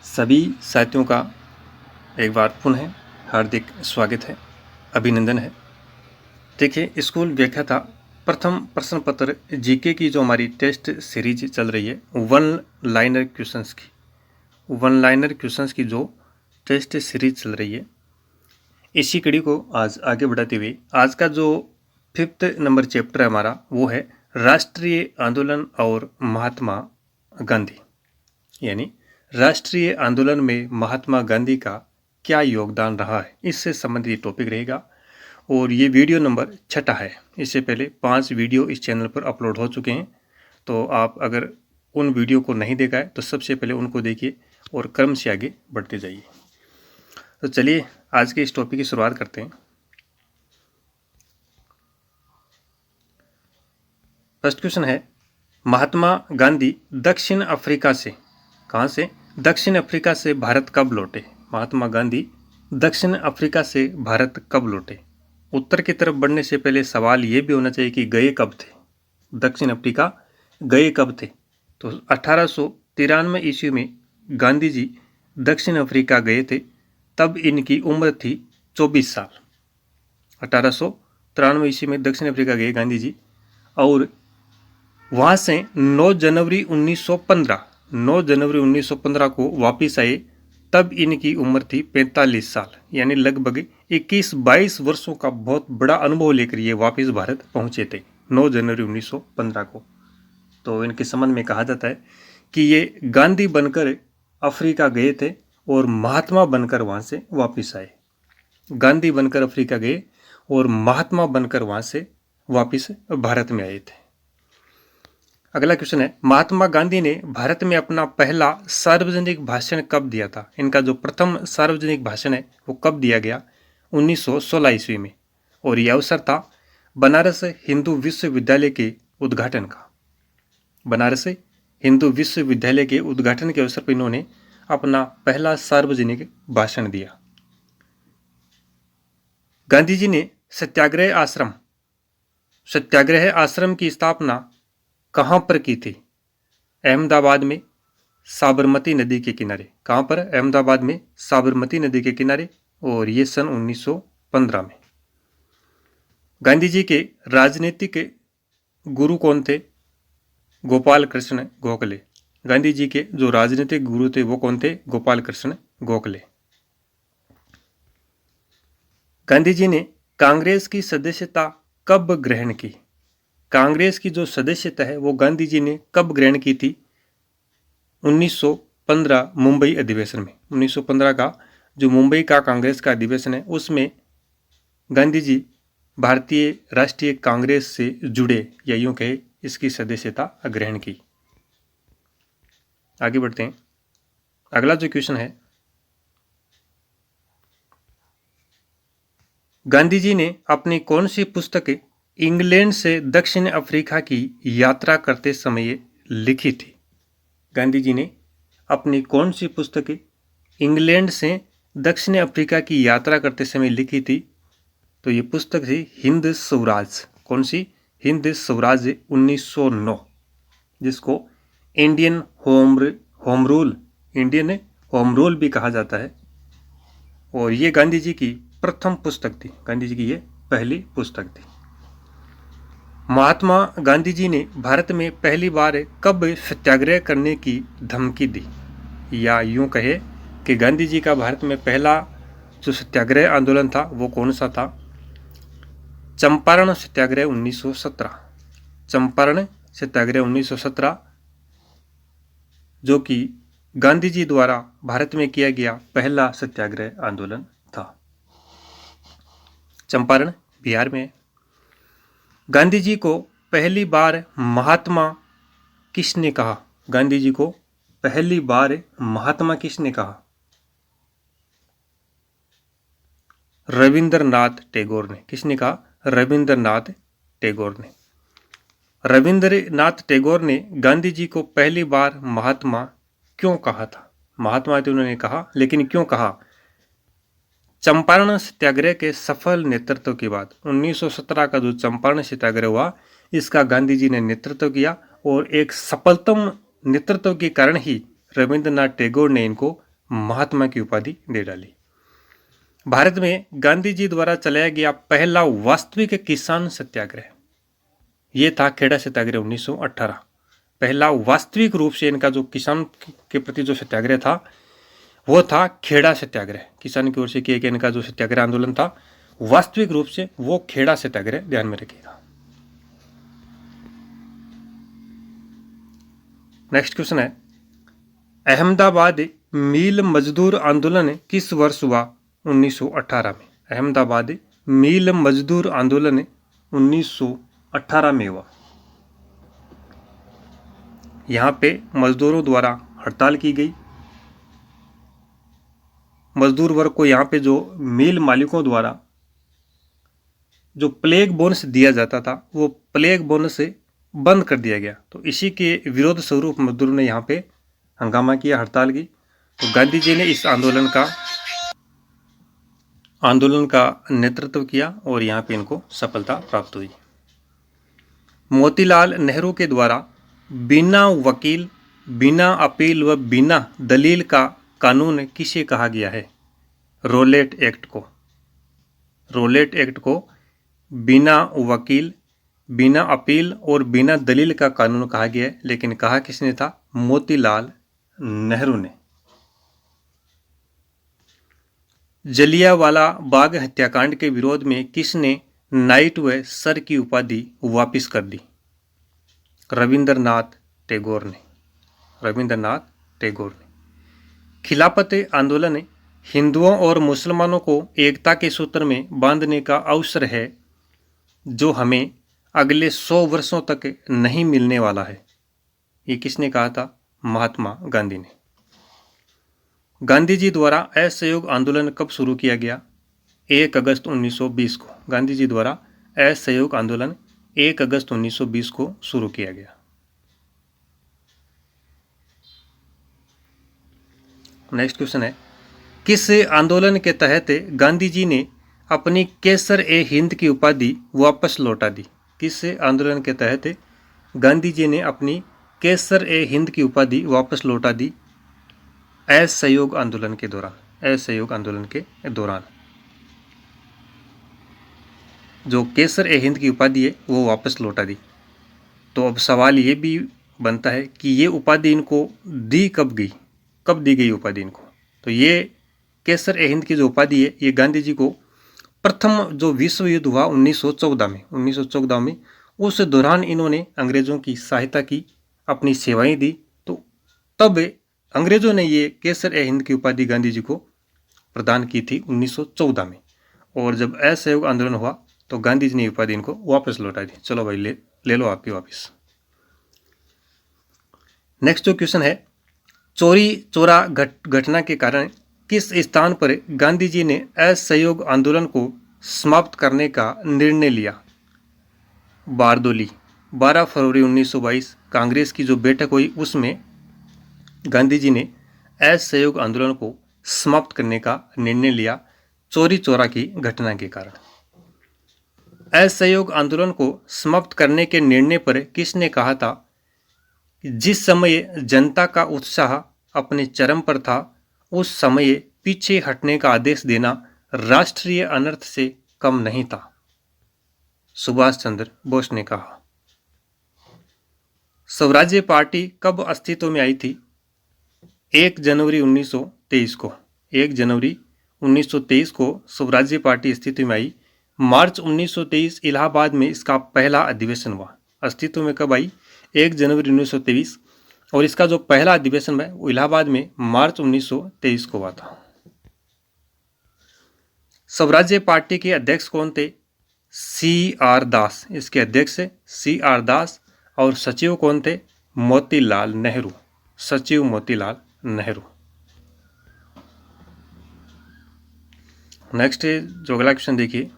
सभी साथियों का एक बार पुनः हार्दिक स्वागत है, अभिनंदन है। देखिए, स्कूल व्याख्याता प्रथम प्रश्न पत्र जीके की जो हमारी टेस्ट सीरीज चल रही है वन लाइनर क्वेश्चंस की जो टेस्ट सीरीज चल रही है, इसी कड़ी को आज आगे बढ़ाते हुए आज का जो 5th नंबर चैप्टर है हमारा वो है राष्ट्रीय आंदोलन और महात्मा गांधी, यानी राष्ट्रीय आंदोलन में महात्मा गांधी का क्या योगदान रहा है, इससे संबंधित टॉपिक रहेगा। और ये वीडियो नंबर 6 है। इससे पहले 5 वीडियो इस चैनल पर अपलोड हो चुके हैं, तो आप अगर उन वीडियो को नहीं देखा है तो सबसे पहले उनको देखिए और क्रम से आगे बढ़ते जाइए। तो चलिए आज के इस टॉपिक की शुरुआत करते हैं। फर्स्ट क्वेश्चन है, महात्मा गांधी दक्षिण अफ्रीका से, कहाँ से? दक्षिण अफ्रीका से भारत कब लौटे? महात्मा गांधी दक्षिण अफ्रीका से भारत कब लौटे? उत्तर की तरफ बढ़ने से पहले सवाल ये भी होना चाहिए कि गए कब थे, दक्षिण अफ्रीका गए कब थे? तो 1893 ईस्वी में गांधी जी दक्षिण अफ्रीका गए थे, तब इनकी उम्र थी 24 साल। 1893 ईस्वी में दक्षिण अफ्रीका गए गांधी जी और वहाँ से 9 जनवरी 1915 को वापस आए, तब इनकी उम्र थी 45 साल, यानी लगभग 21-22 वर्षों का बहुत बड़ा अनुभव लेकर ये वापस भारत पहुँचे थे 9 जनवरी 1915 को। तो इनके संबंध में कहा जाता है कि ये गांधी बनकर अफ्रीका गए थे और महात्मा बनकर वहाँ से वापस आए। गांधी बनकर अफ्रीका गए और महात्मा बनकर वहाँ से वापस भारत में आए थे। अगला क्वेश्चन है, महात्मा गांधी ने भारत में अपना पहला सार्वजनिक भाषण कब दिया था? इनका जो प्रथम सार्वजनिक भाषण है वो कब दिया गया? 1916 ईस्वी में, और यह अवसर था बनारस हिंदू विश्वविद्यालय के उद्घाटन का। बनारस हिंदू विश्वविद्यालय के उद्घाटन के अवसर पर इन्होंने अपना पहला सार्वजनिक भाषण दिया। गांधी जी ने सत्याग्रह आश्रम की स्थापना कहाँ पर की थी? अहमदाबाद में साबरमती नदी के किनारे। कहाँ पर? अहमदाबाद में साबरमती नदी के किनारे, और ये सन 1915 में। गांधी जी के राजनीतिक गुरु कौन थे? गोपाल कृष्ण गोखले। गांधी जी के जो राजनीतिक गुरु थे वो कौन थे? गोपाल कृष्ण गोखले। गांधी जी ने कांग्रेस की सदस्यता कब ग्रहण की? कांग्रेस की जो सदस्यता है वो गांधी जी ने कब ग्रहण की थी? 1915 मुंबई अधिवेशन में। 1915 का जो मुंबई का कांग्रेस का अधिवेशन है उसमें गांधी जी भारतीय राष्ट्रीय कांग्रेस से जुड़े, या यूं कहे इसकी सदस्यता ग्रहण की। आगे बढ़ते हैं। अगला जो क्वेश्चन है, गांधी जी ने अपनी कौन सी पुस्तक इंग्लैंड से दक्षिण अफ्रीका की यात्रा करते समय लिखी थी? गांधी जी ने अपनी कौन सी पुस्तक इंग्लैंड से दक्षिण अफ्रीका की यात्रा करते समय लिखी थी? तो ये पुस्तक थी हिंद स्वराज। कौन सी? हिंद स्वराज 1909, जिसको इंडियन होम रूल भी कहा जाता है। और ये गांधी जी की प्रथम पुस्तक थी, गांधी जी की ये पहली पुस्तक थी। महात्मा गांधी जी ने भारत में पहली बार कब सत्याग्रह करने की धमकी दी? या यूं कहे कि गांधी जी का भारत में पहला जो सत्याग्रह आंदोलन था वो कौन सा था? चंपारण सत्याग्रह 1917। चंपारण सत्याग्रह 1917, जो कि गांधी जी द्वारा भारत में किया गया पहला सत्याग्रह आंदोलन था। चंपारण बिहार में। गांधी जी को पहली बार महात्मा किसने कहा? गांधी जी को पहली बार महात्मा किसने कहा? रविंद्रनाथ टैगोर ने। किसने कहा? रविंद्रनाथ टैगोर ने। रविंद्रनाथ टैगोर ने गांधी जी को पहली बार महात्मा क्यों कहा था? महात्मा तो उन्होंने कहा, लेकिन क्यों कहा? चंपारण सत्याग्रह के सफल नेतृत्व के बाद 1917 का जो चंपारण सत्याग्रह हुआ, इसका गांधी जी ने नेतृत्व किया, और एक सफलतम नेतृत्व के कारण ही रविंद्रनाथ टैगोर ने इनको महात्मा की उपाधि दे डाली। भारत में गांधी जी द्वारा चलाया गया पहला वास्तविक किसान सत्याग्रह ये था खेड़ा सत्याग्रह 1918। पहला वास्तविक रूप से इनका जो किसान के प्रति जो सत्याग्रह था वो था खेड़ा सत्याग्रह। किसान की ओर से किया गया इनका जो सत्याग्रह आंदोलन था वास्तविक रूप से वो खेड़ा सत्याग्रह, ध्यान में रखिएगा। नेक्स्ट क्वेश्चन है, अहमदाबाद मील मजदूर आंदोलन किस वर्ष हुआ? 1918 में। अहमदाबाद मील मजदूर आंदोलन 1918 में हुआ। यहां पे मजदूरों द्वारा हड़ताल की गई। मजदूर वर्ग को यहाँ पे जो मिल मालिकों द्वारा जो प्लेग बोनस दिया जाता था वो प्लेग बोनस से बंद कर दिया गया। तो इसी के विरोध स्वरूप मजदूरों ने यहाँ पे हंगामा किया, हड़ताल की। तो गांधी जी ने इस आंदोलन का नेतृत्व किया और यहाँ पे इनको सफलता प्राप्त हुई। मोतीलाल नेहरू के द्वारा बिना वकील, बिना अपील व बिना दलील का कानून किसे कहा गया है? रोलेट एक्ट को। रोलेट एक्ट को बिना वकील, बिना अपील और बिना दलील का कानून कहा गया है, लेकिन कहा किसने था? मोतीलाल नेहरू ने। जलियांवाला बाग हत्याकांड के विरोध में किसने नाइट व सर की उपाधि वापस कर दी? रविंद्रनाथ टैगोर ने। रविंद्रनाथ टैगोर ने। खिलाफत आंदोलन हिंदुओं और मुसलमानों को एकता के सूत्र में बांधने का अवसर है जो हमें अगले 100 वर्षों तक नहीं मिलने वाला है। ये किसने कहा था? महात्मा गांधी ने। गांधी जी द्वारा असहयोग आंदोलन कब शुरू किया गया? 1 अगस्त 1920 को। गांधी जी द्वारा असहयोग आंदोलन 1 अगस्त 1920 को शुरू किया गया। नेक्स्ट क्वेश्चन है, किस आंदोलन के तहत गांधी जी ने अपनी केसर ए हिंद की उपाधि वापस लौटा दी? किस आंदोलन के तहत गांधी जी ने अपनी केसर ए हिंद की उपाधि वापस लौटा दी? असहयोग आंदोलन के दौरान। असहयोग आंदोलन के दौरान जो केसर ए हिंद की उपाधि है वो वापस लौटा दी। तो अब सवाल ये भी बनता है कि ये उपाधि इनको दी कब गई? कब दी गई उपाधि इनको? तो ये केसर ए हिंद की जो उपाधि है ये गांधी जी को प्रथम जो विश्व युद्ध हुआ 1914 में उस दौरान इन्होंने अंग्रेजों की सहायता की, अपनी सेवाएं दी। तो तब अंग्रेजों ने ये केसर ए हिंद की उपाधि गांधी जी को प्रदान की थी 1914 में। और जब असहयोग आंदोलन हुआ तो गांधी जी ने उपाधि इनको वापस लौटा दी। चलो भाई ले लो आपकी वापस। नेक्स्ट जो क्वेश्चन है, चोरी चोरा घटना के कारण किस स्थान पर गांधी जी ने असहयोग आंदोलन को समाप्त करने का निर्णय लिया? बारदोली। 12 फरवरी 1922 कांग्रेस की जो बैठक हुई उसमें गांधी जी ने असहयोग आंदोलन को समाप्त करने का निर्णय लिया चोरी चोरा की घटना के कारण। असहयोग आंदोलन को समाप्त करने के निर्णय पर किसने कहा था कि जिस समय जनता का उत्साह अपने चरम पर था उस समय पीछे हटने का आदेश देना राष्ट्रीय अनर्थ से कम नहीं था? सुभाष चंद्र बोस ने कहा। स्वराज्य पार्टी कब अस्तित्व में आई थी? 1 जनवरी 1923 को। 1 जनवरी 1923 को स्वराज्य पार्टी अस्तित्व में आई। मार्च 1923 इलाहाबाद में इसका पहला अधिवेशन हुआ। अस्तित्व में कब आई? 1 जनवरी 1923 और इसका जो पहला अधिवेशन है वो इलाहाबाद में मार्च 1923 को हुआ था। स्वराज्य पार्टी के अध्यक्ष कौन थे? CR दास। इसके अध्यक्ष CR दास और सचिव कौन थे? मोतीलाल नेहरू। सचिव मोतीलाल नेहरू। नेक्स्ट जो अगला क्वेश्चन देखिए,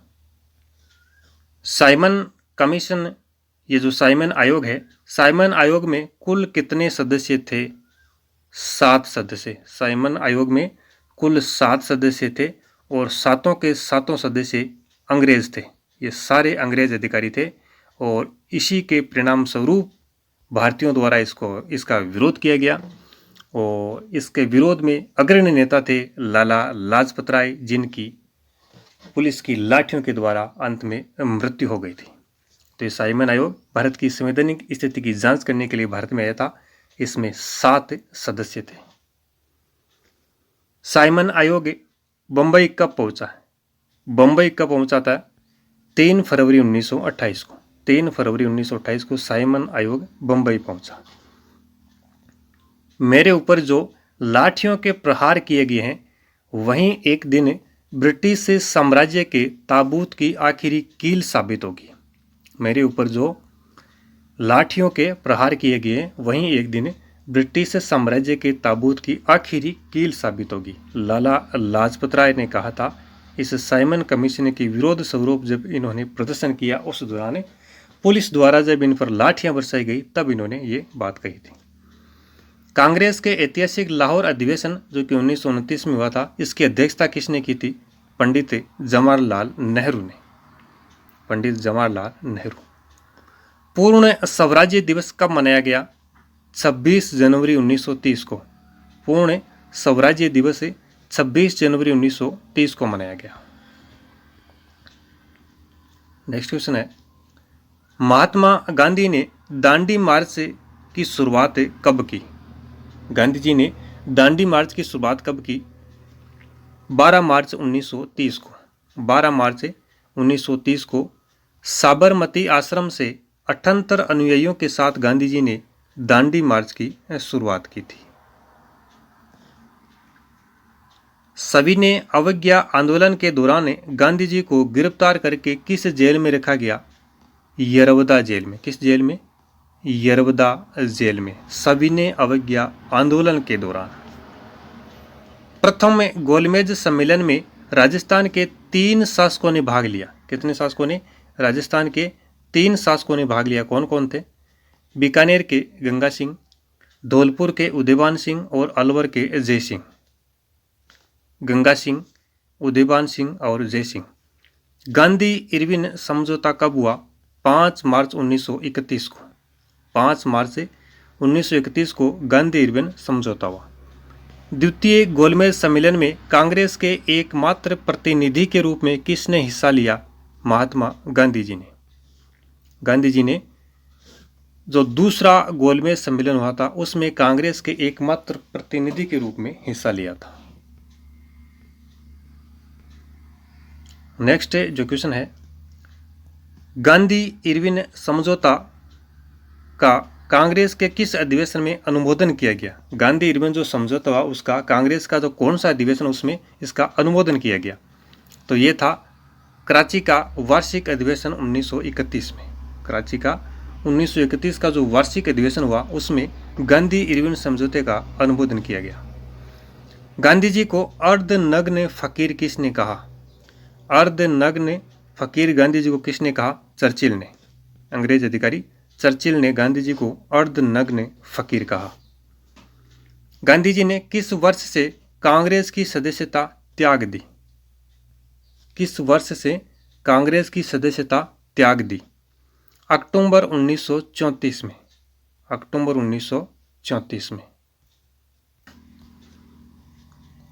साइमन कमीशन, ये जो साइमन आयोग है, साइमन आयोग में कुल कितने सदस्य थे? 7 सदस्य। साइमन आयोग में कुल 7 सदस्य थे और सातों के सातों सदस्य अंग्रेज थे। ये सारे अंग्रेज अधिकारी थे और इसी के परिणाम स्वरूप भारतीयों द्वारा इसका विरोध किया गया और इसके विरोध में अग्रणी नेता थे लाला लाजपत राय, जिनकी पुलिस की लाठियों के द्वारा अंत में मृत्यु हो गई थी। तो ये साइमन आयोग भारत की संवैधानिक स्थिति की जांच करने के लिए भारत में आया था। इसमें 7 सदस्य थे। साइमन आयोग बंबई कब पहुंचा है? बंबई कब पहुंचा था? 3 फरवरी 1928 को। 3 फरवरी 1928 को साइमन आयोग बंबई पहुंचा। मेरे ऊपर जो लाठियों के प्रहार किए गए हैं, वहीं एक दिन ब्रिटिश साम्राज्य के ताबूत की आखिरी कील साबित होगी। मेरे ऊपर जो लाठियों के प्रहार किए गए, वहीं एक दिन ब्रिटिश साम्राज्य के ताबूत की आखिरी कील साबित होगी। लाला लाजपत राय ने कहा था। इस साइमन कमीशन के विरोध स्वरूप जब इन्होंने प्रदर्शन किया, उस दौरान पुलिस द्वारा जब इन पर लाठियां बरसाई गई, तब इन्होंने ये बात कही थी। कांग्रेस के ऐतिहासिक लाहौर अधिवेशन जो कि 1929 में हुआ था, इसकी अध्यक्षता किसने की थी? पंडित जवाहरलाल नेहरू ने। पंडित जवाहरलाल नेहरू। पूर्ण स्वराज्य दिवस कब मनाया गया? 26 जनवरी 1930 को। पूर्ण स्वराज्य दिवस 26 जनवरी 1930 को मनाया गया। नेक्स्ट क्वेश्चन है, महात्मा गांधी ने दांडी मार्च की शुरुआत कब की? गांधी जी ने दांडी मार्च की शुरुआत कब की? 12 मार्च 1930 को। 12 मार्च 1930 को साबरमती आश्रम से 78 अनुयायियों के साथ गांधी जी ने दांडी मार्च की शुरुआत की थी। सविनय अवज्ञा आंदोलन के दौरान गांधी जी को गिरफ्तार करके किस जेल में रखा गया? यरवदा जेल में। किस जेल में? यरवदा जेल में। सविनय अवज्ञा आंदोलन के दौरान। प्रथम गोलमेज सम्मेलन में राजस्थान के 3 शासकों ने भाग लिया। कितने शासकों ने? राजस्थान के 3 शासकों ने भाग लिया। कौन कौन थे? बीकानेर के गंगा सिंह, धौलपुर के उदयभान सिंह और अलवर के जय सिंह। गंगा सिंह, उदयभान सिंह और जय सिंह। गांधी इरविन समझौता कब हुआ? 5 मार्च 1931 को। 5 मार्च 1931 को गांधी इरविन समझौता हुआ। द्वितीय गोलमेज सम्मेलन में कांग्रेस के एकमात्र प्रतिनिधि के रूप में किसने हिस्सा लिया? महात्मा गांधी जी ने। गांधी जी ने जो दूसरा गोलमेज सम्मेलन हुआ था, उसमें कांग्रेस के एकमात्र प्रतिनिधि के रूप में हिस्सा लिया था। नेक्स्ट जो क्वेश्चन है, गांधी इरविन समझौता का कांग्रेस के किस अधिवेशन में अनुमोदन किया गया? गांधी इरविन जो समझौता हुआ, उसका कांग्रेस का जो कौन सा अधिवेशन, उसमें इसका अनुमोदन किया गया? तो ये था कराची का वार्षिक अधिवेशन 1931 में। कराची का 1931 का जो वार्षिक अधिवेशन हुआ, उसमें गांधी इरविन समझौते का अनुमोदन किया गया। गांधी जी को अर्धनग्न फकीर किसने कहा? अर्धनग्न फकीर गांधी जी को किसने कहा? चर्चिल ने। अंग्रेज अधिकारी चर्चिल ने गांधी जी को अर्धनग्न फकीर कहा। गांधी जी ने किस वर्ष से कांग्रेस की सदस्यता त्याग दी? किस वर्ष से कांग्रेस की सदस्यता त्याग दी? अक्टूबर 1934 में। अक्टूबर 1934 में।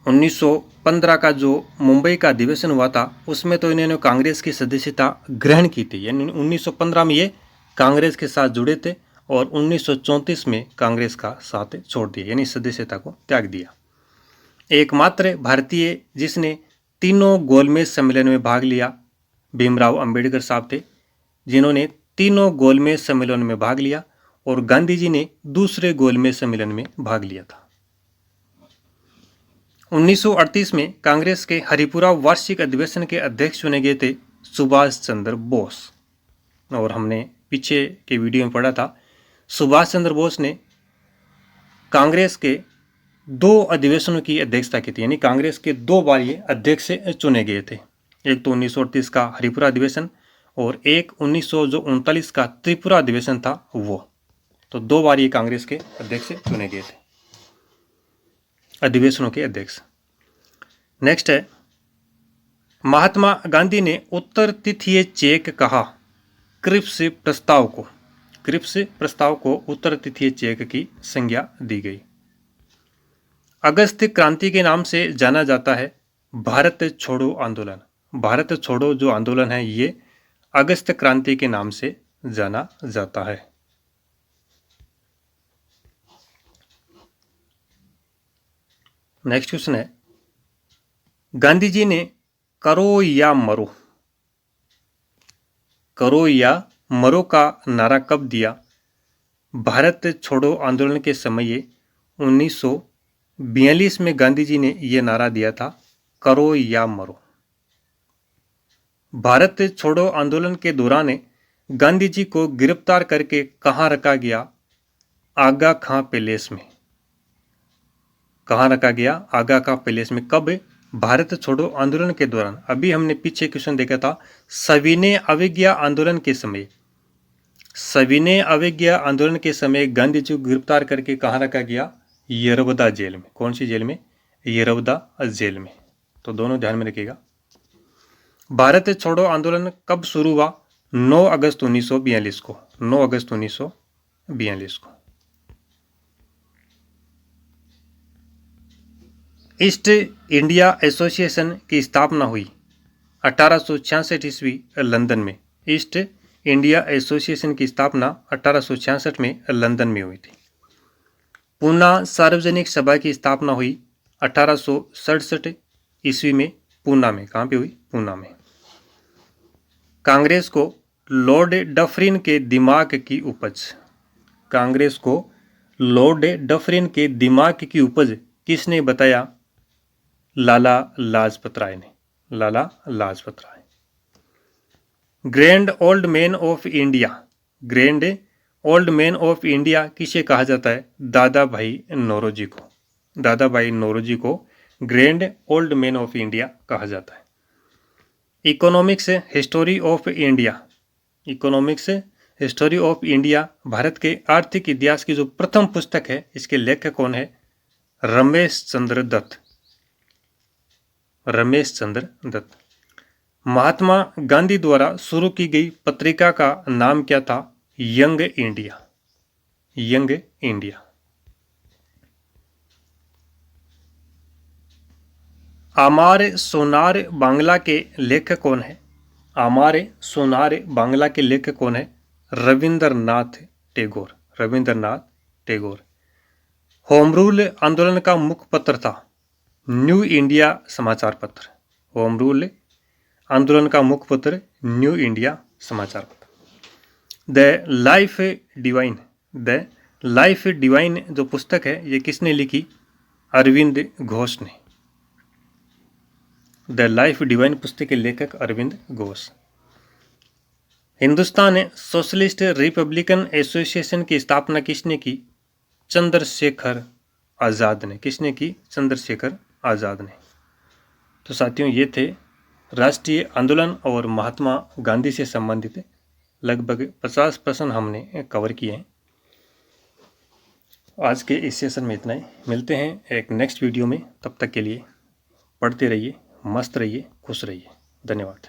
1915 का जो मुंबई का अधिवेशन हुआ था, उसमें तो इन्होंने कांग्रेस की सदस्यता ग्रहण की थी। यानी 1915 में ये कांग्रेस के साथ जुड़े थे और 1934 में कांग्रेस का साथ छोड़ दिया, यानी सदस्यता को त्याग दिया। एकमात्र भारतीय जिसने तीनों गोलमेज सम्मेलन में भाग लिया, भीमराव अंबेडकर साहब थे, जिन्होंने तीनों गोलमेज सम्मेलन में भाग लिया, और गांधी जी ने दूसरे गोलमेज सम्मेलन में भाग लिया था। 1938 में कांग्रेस के हरिपुरा वार्षिक अधिवेशन के अध्यक्ष चुने गए थे सुभाष चंद्र बोस। और हमने पीछे के वीडियो में पढ़ा था, सुभाष चंद्र बोस ने कांग्रेस के 2 अधिवेशनों की अध्यक्षता की थी। यानी कांग्रेस के 2 बार ये अध्यक्ष चुने गए थे। एक तो 1938 का हरिपुरा अधिवेशन और एक 1939 का त्रिपुरा अधिवेशन था वो। तो 2 बार ये कांग्रेस के अध्यक्ष चुने गए थे, अधिवेशनों के अध्यक्ष। नेक्स्ट है, महात्मा गांधी ने उत्तर तिथीय चेक कहा क्रिप्स प्रस्ताव को। क्रिप्स प्रस्ताव को उत्तर तिथीय चेक की संज्ञा दी गई। अगस्त क्रांति के नाम से जाना जाता है भारत छोड़ो आंदोलन। भारत छोड़ो जो आंदोलन है ये अगस्त क्रांति के नाम से जाना जाता है। नेक्स्ट क्वेश्चन है, गांधी जी ने करो या मरो, करो या मरो का नारा कब दिया? भारत छोड़ो आंदोलन के समय 1942 में गांधी जी ने यह नारा दिया था, करो या मरो। भारत छोड़ो आंदोलन के दौरान गांधी जी को गिरफ्तार करके कहां रखा गया? आगा खां पैलेस में। कहां रखा गया? आगा खां पैलेस में। कब? भारत छोड़ो आंदोलन के दौरान। अभी हमने पीछे क्वेश्चन देखा था सविनय अवज्ञा आंदोलन के समय। सविनय अवज्ञा आंदोलन के समय गांधी जी को गिरफ्तार करके कहां रखा गया? यरवदा जेल में। कौन सी जेल में? यरवदा जेल में। तो दोनों ध्यान में रखिएगा। भारत छोड़ो आंदोलन कब शुरू हुआ? 9 अगस्त 1942 को। 9 अगस्त 1942 को। ईस्ट इंडिया एसोसिएशन की स्थापना हुई 1866 ईस्वी लंदन में। ईस्ट इंडिया एसोसिएशन की स्थापना 1866 में लंदन में हुई थी। पूना सार्वजनिक सभा की स्थापना हुई 1867 ईस्वी में पूना में। कहाँ पे हुई? पूना में। कांग्रेस को लॉर्ड डफरिन के दिमाग की उपज। कांग्रेस को लॉर्ड डफरिन के दिमाग की उपज किसने बताया? लाला लाजपत राय ने। Lala Lajpat Rai. Grand old man of India. Grand old man of India किसे कहा जाता है? दादा भाई नौरोजी को। दादा भाई नौरोजी को grand old man of India कहा जाता है। Economics history of India. Economics history of India Bharat के आर्थिक इतिहास की जो प्रथम पुस्तक है, इसके लेखक कौन है? रमेश चंद्र दत्त। रमेश चंद्र दत्त। महात्मा गांधी द्वारा शुरू की गई पत्रिका का नाम क्या था? Young India. Young India. आमार सोनार बांग्ला के लेखक कौन है? आमार सोनार बांग्ला के लेखक कौन है? रविंद्रनाथ टैगोर। रविंद्रनाथ टैगोर। होम रूल आंदोलन का मुख्य पत्र था न्यू इंडिया समाचार पत्र। होम रूल आंदोलन का मुख्य पत्र न्यू इंडिया समाचार पत्र। The life divine. The life divine जो पुस्तक है ये किसने लिखी? अरविंद घोष ने। द लाइफ डिवाइन पुस्तक के लेखक Arvind Ghosh. Hindustan socialist republican association की स्थापना किसने की? चंद्रशेखर आज़ाद ने। किसने की? चंद्रशेखर आज़ाद ने। तो साथियों ये थे राष्ट्रीय आंदोलन और महात्मा गांधी से संबंधित लगभग 50 प्रश्न हमने कवर किए हैं। आज के इस सेशन में इतना ही। मिलते हैं एक नेक्स्ट वीडियो में। तब तक के लिए पढ़ते रहिए, मस्त रहिए, खुश रहिए। धन्यवाद।